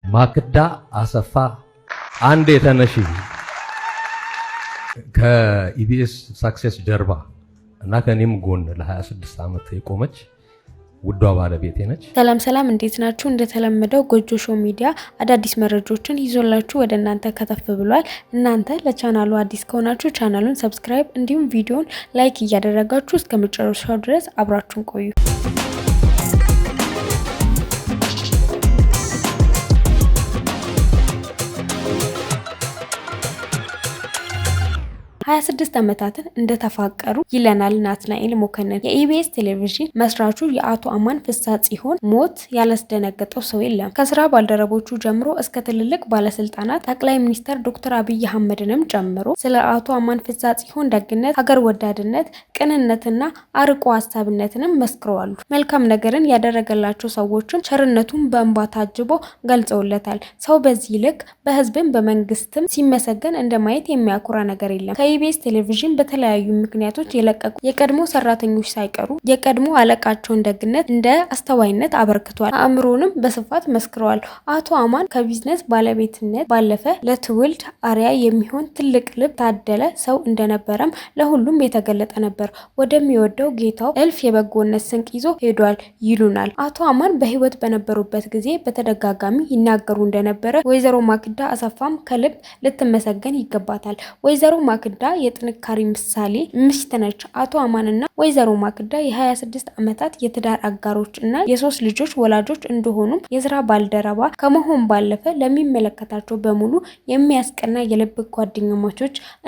ማክዳ አሰፋ አንድ የተነሺ ከኢቢኤስ ሳክሰስ ጀርባ እና ከኔም ጎን ለ26 ዓመት የቆመች ውዷ ባለቤቴ ነች። ሰላም እንዴት ናችሁ? እንደተለመደው ጎጆ ሾው ሚዲያ አዳዲስ መረጃዎችን ይዞላችሁ ወደ እናንተ ከተፍ ብሏል። እናንተ ለቻናሉ አዲስ ከሆናችሁ ቻናሉን ሰብስክራይብ እንዲሁም ቪዲዮን ላይክ እያደረጋችሁ እስከ መጨረሻው ድረስ አብራችሁን ቆዩ። 26 ዓመታትን እንደተፋቀሩ ይለናል ናትናኤል ሞከነን። የኢቢኤስ ቴሌቪዥን መስራቹ የአቶ አማን ፍስሐ ጽዮን ሞት ያላስደነገጠው ሰው የለም። ከስራ ባልደረቦቹ ጀምሮ እስከ ትልልቅ ባለስልጣናት ጠቅላይ ሚኒስትር ዶክተር አብይ አህመድንም ጨምሮ ስለ አቶ አማን ፍስሐ ጽዮን ደግነት፣ ሀገር ወዳድነት፣ ቅንነትና አርቆ ሀሳብነትንም መስክረዋል። መልካም ነገርን ያደረገላቸው ሰዎችም ቸርነቱን በእንባ ታጅቦ ገልጸውለታል። ሰው በዚህ ልክ በህዝብም በመንግስትም ሲመሰገን እንደማየት የሚያኮራ ነገር የለም። ኢቢኤስ ቴሌቪዥን በተለያዩ ምክንያቶች የለቀቁ የቀድሞ ሰራተኞች ሳይቀሩ የቀድሞ አለቃቸውን ደግነት እንደ አስተዋይነት አበርክቷል። አእምሮንም በስፋት መስክረዋል። አቶ አማን ከቢዝነስ ባለቤትነት ባለፈ ለትውልድ አርያ የሚሆን ትልቅ ልብ ታደለ ሰው እንደነበረም ለሁሉም የተገለጠ ነበር። ወደሚወደው ጌታው እልፍ የበጎነት ስንቅ ይዞ ሄዷል ይሉናል። አቶ አማን በህይወት በነበሩበት ጊዜ በተደጋጋሚ ይናገሩ እንደነበረ ወይዘሮ ማክዳ አሰፋም ከልብ ልትመሰገን ይገባታል። ወይዘሮ ማክዳ የጥንካሬ ምሳሌ ሚስት ነች። አቶ አማንና ወይዘሮ ማክዳ የ26 ዓመታት የትዳር አጋሮች እና የ3 ልጆች ወላጆች እንደሆኑም የስራ ባልደረባ ከመሆን ባለፈ ለሚመለከታቸው በሙሉ የሚያስቀና የልብ ጓደኛሞች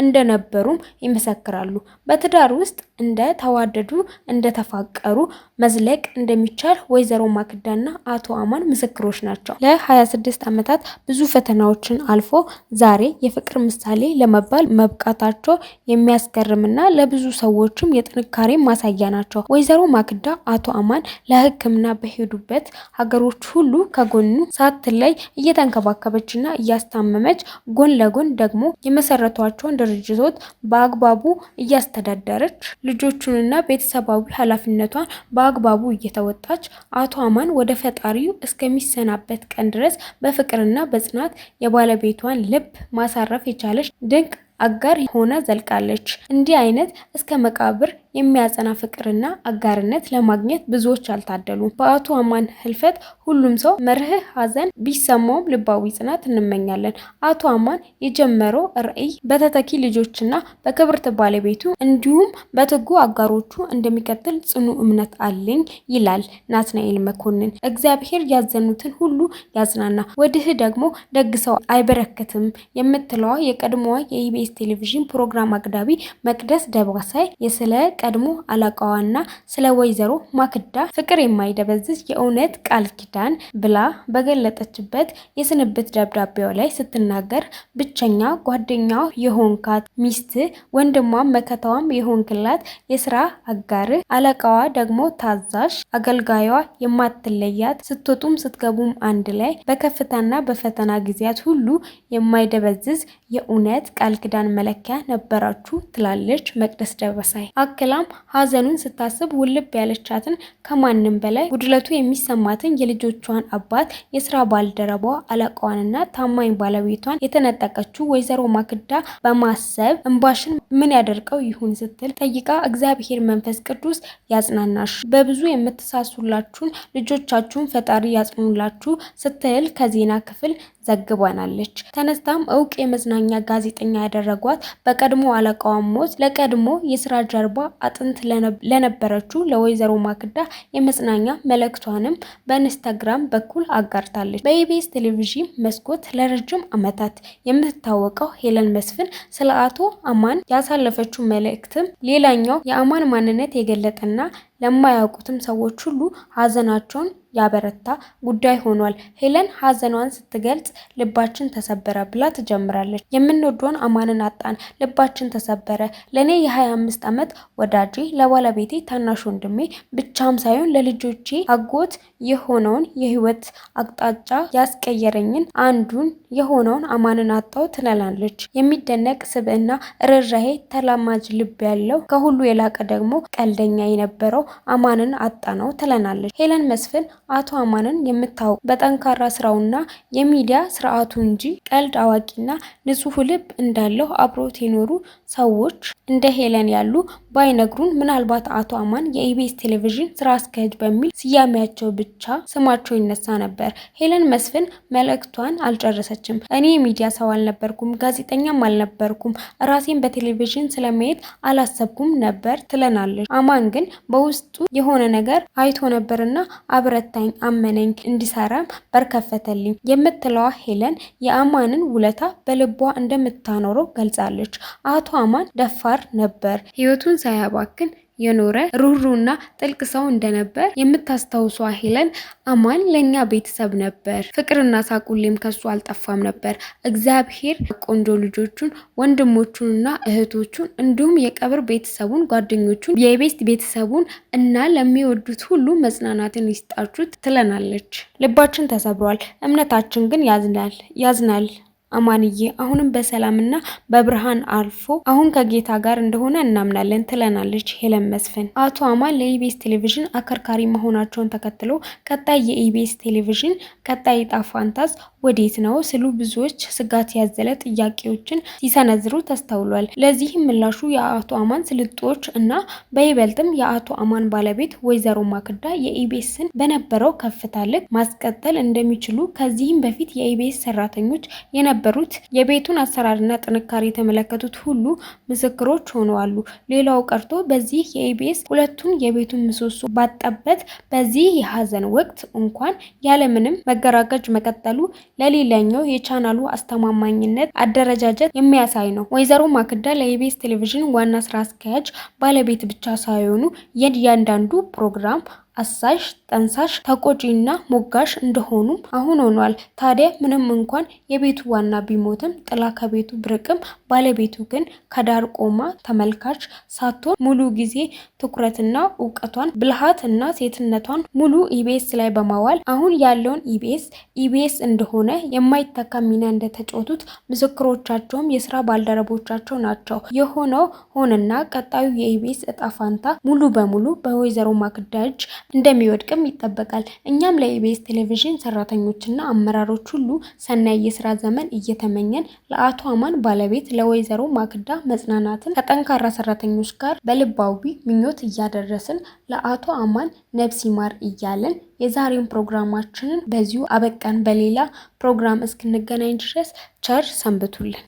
እንደነበሩም ይመሰክራሉ። በትዳር ውስጥ እንደ ተዋደዱ እንደተፋቀሩ መዝለቅ እንደሚቻል ወይዘሮ ማክዳና አቶ አማን ምስክሮች ናቸው። ለ26 ዓመታት ብዙ ፈተናዎችን አልፎ ዛሬ የፍቅር ምሳሌ ለመባል መብቃታቸው የሚያስገርምና ለብዙ ሰዎችም የጥንካሬ ማሳያ ናቸው። ወይዘሮ ማክዳ አቶ አማን ለሕክምና በሄዱበት ሀገሮች ሁሉ ከጎኑ ሳትለይ እየተንከባከበችና እያስታመመች ጎን ለጎን ደግሞ የመሰረቷቸውን ድርጅቶች በአግባቡ እያስተዳደረች ልጆቹንና ቤተሰባዊ ኃላፊነቷን በአግባቡ እየተወጣች አቶ አማን ወደ ፈጣሪው እስከሚሰናበት ቀን ድረስ በፍቅርና በጽናት የባለቤቷን ልብ ማሳረፍ የቻለች ድንቅ አጋር ሆና ዘልቃለች። እንዲህ አይነት እስከ መቃብር የሚያጸና ፍቅርና አጋርነት ለማግኘት ብዙዎች አልታደሉም። በአቶ አማን ህልፈት ሁሉም ሰው መርህ ሀዘን ቢሰማውም ልባዊ ጽናት እንመኛለን። አቶ አማን የጀመረው ራዕይ በተተኪ ልጆችና በክብርት ባለቤቱ እንዲሁም በትጉ አጋሮቹ እንደሚቀጥል ጽኑ እምነት አለኝ ይላል ናትናኤል መኮንን። እግዚአብሔር ያዘኑትን ሁሉ ያጽናና፣ ወድህ ደግሞ ደግሰው አይበረከትም የምትለዋ የቀድሞዋ የኢቢኤስ ቴሌቪዥን ፕሮግራም አቅዳቢ መቅደስ ደባሳይ የስለ ቀድሞ አለቃዋና ስለ ወይዘሮ ማክዳ ፍቅር የማይደበዝዝ የእውነት ቃል ኪዳን ብላ በገለጠችበት የስንብት ደብዳቤው ላይ ስትናገር ብቸኛ ጓደኛው የሆንካት ሚስት፣ ወንድሟም መከታዋም የሆንክላት የስራ አጋር፣ አለቃዋ ደግሞ ታዛዥ አገልጋዩዋ የማትለያት፣ ስትወጡም ስትገቡም አንድ ላይ በከፍታና በፈተና ጊዜያት ሁሉ የማይደበዝዝ የእውነት ቃል ኪዳን መለኪያ ነበራችሁ ትላለች መቅደስ ደባሳይ። አክላም ሀዘኑን ስታስብ ውልብ ያለቻትን ከማንም በላይ ጉድለቱ የሚሰማትን የልጆቿን አባት የስራ ባልደረባዋ አለቃዋንና ታማኝ ባለቤቷን የተነጠቀችው ወይዘሮ ማክዳ በማሰብ እንባሽን ምን ያደርቀው ይሁን ስትል ጠይቃ እግዚአብሔር መንፈስ ቅዱስ ያጽናናሽ፣ በብዙ የምትሳሱላችሁን ልጆቻችሁን ፈጣሪ ያጽኑላችሁ ስትል ከዜና ክፍል ዘግባናለች። ተነስታም እውቅ የመዝናኛ ጋዜጠኛ ያደረጓት በቀድሞ አለቃዋ ሞት ለቀድሞ የስራ ጀርባ አጥንት ለነበረችው ለወይዘሮ ማክዳ የመጽናኛ መልእክቷንም በኢንስታግራም በኩል አጋርታለች። በኢቢኤስ ቴሌቪዥን መስኮት ለረጅም ዓመታት የምትታወቀው ሄለን መስፍን ስለ አቶ አማን ያሳለፈችው መልእክትም ሌላኛው የአማን ማንነት የገለጠና ለማያውቁትም ሰዎች ሁሉ ሀዘናቸውን ያበረታ ጉዳይ ሆኗል። ሄለን ሀዘኗን ስትገልጽ ልባችን ተሰበረ ብላ ትጀምራለች። የምንወደውን አማንን አጣን፣ ልባችን ተሰበረ። ለኔ የ25 ዓመት ወዳጄ፣ ለባለቤቴ ታናሽ ወንድሜ ብቻም ሳይሆን ለልጆቼ አጎት የሆነውን የህይወት አቅጣጫ ያስቀየረኝን አንዱን የሆነውን አማንን አጣው ትላለች። የሚደነቅ ስብዕና፣ ርህራሄ፣ ተላማጅ ልብ ያለው ከሁሉ የላቀ ደግሞ ቀልደኛ የነበረው አማንን አጣ ነው ትለናለች። ሄለን መስፍን አቶ አማንን የምታውቅ በጠንካራ ስራውና የሚዲያ ስርዓቱ እንጂ ቀልድ አዋቂና ንጹህ ልብ እንዳለው አብሮት የኖሩ ሰዎች እንደ ሄለን ያሉ ባይነግሩን ምናልባት አቶ አማን የኢቢኤስ ቴሌቪዥን ስራ አስኪያጅ በሚል ስያሜያቸው ብቻ ስማቸው ይነሳ ነበር። ሄለን መስፍን መልእክቷን አልጨረሰችም። እኔ የሚዲያ ሰው አልነበርኩም፣ ጋዜጠኛም አልነበርኩም፣ ራሴን በቴሌቪዥን ስለማየት አላሰብኩም ነበር ትለናለች። አማን ግን በውስጡ የሆነ ነገር አይቶ ነበርና አብረታኝ፣ አመነኝ፣ እንዲሰራም በር ከፈተልኝ የምትለዋ ሄለን የአማንን ውለታ በልቧ እንደምታኖረው ገልጻለች። አቶ አማን ደፋር ነበር። ህይወቱን ሳያባክን የኖረ ሩህሩህና ጥልቅ ሰው እንደነበር የምታስታውሷ ሄለን አማን ለኛ ቤተሰብ ነበር። ፍቅርና ሳቁሌም ከሱ አልጠፋም ነበር። እግዚአብሔር ቆንጆ ልጆቹን ወንድሞቹንና እህቶቹን እንዲሁም የቀብር ቤተሰቡን ጓደኞቹን የኢቢኤስ ቤተሰቡን እና ለሚወዱት ሁሉ መጽናናትን ይስጣችሁ ትለናለች። ልባችን ተሰብሯል፣ እምነታችን ግን ያዝናል። አማንዬ አሁንም በሰላምና በብርሃን አልፎ አሁን ከጌታ ጋር እንደሆነ እናምናለን ትለናለች ሄለን መስፍን። አቶ አማን ለኢቢኤስ ቴሌቪዥን አከርካሪ መሆናቸውን ተከትሎ ቀጣይ የኢቢኤስ ቴሌቪዥን ቀጣይ ዕጣ ፈንታስ ወዴት ነው ሲሉ ብዙዎች ስጋት ያዘለ ጥያቄዎችን ሲሰነዝሩ ተስተውሏል። ለዚህም ምላሹ የአቶ አማን ስልጦች እና በይበልጥም የአቶ አማን ባለቤት ወይዘሮ ማክዳ የኢቢኤስን በነበረው ከፍታ ልክ ማስቀጠል እንደሚችሉ ከዚህም በፊት የኢቢኤስ ሰራተኞች የነበሩት የቤቱን አሰራርና ጥንካሬ የተመለከቱት ሁሉ ምስክሮች ሆነዋል። ሌላው ቀርቶ በዚህ የኢቢኤስ ሁለቱን የቤቱን ምሰሶ ባጣበት በዚህ የሀዘን ወቅት እንኳን ያለምንም መገራገጅ መቀጠሉ ለሌላኛው የቻናሉ አስተማማኝነት አደረጃጀት የሚያሳይ ነው። ወይዘሮ ማክዳ ለኢቢኤስ ቴሌቪዥን ዋና ስራ አስኪያጅ ባለቤት ብቻ ሳይሆኑ የእያንዳንዱ ፕሮግራም አሳሽ፣ ጠንሳሽ፣ ተቆጪና ሞጋሽ እንደሆኑም አሁን ሆኗል። ታዲያ ምንም እንኳን የቤቱ ዋና ቢሞትም ጥላ ከቤቱ ብርቅም ባለቤቱ ግን ከዳር ቆማ ተመልካች ሳትሆን ሙሉ ጊዜ ትኩረትና እውቀቷን ብልሃትና ሴትነቷን ሙሉ ኢቢኤስ ላይ በማዋል አሁን ያለውን ኢቢኤስ እንደሆነ የማይተካ ሚና እንደተጫወቱት ምስክሮቻቸውም የስራ ባልደረቦቻቸው ናቸው። የሆነው ሆነና ቀጣዩ የኢቢኤስ እጣ ፋንታ ሙሉ በሙሉ በወይዘሮ ማክዳ እጅ እንደሚወድቅም ይጠበቃል። እኛም ለኢቢኤስ ቴሌቪዥን ሰራተኞችና አመራሮች ሁሉ ሰናይ የስራ ዘመን እየተመኘን ለአቶ አማን ባለቤት ለወይዘሮ ማክዳ መጽናናትን ከጠንካራ ሰራተኞች ጋር በልባዊ ምኞት እያደረስን ለአቶ አማን ነፍስ ይማር እያለን የዛሬውን ፕሮግራማችንን በዚሁ አበቃን። በሌላ ፕሮግራም እስክንገናኝ ድረስ ቸር ሰንብቱልን።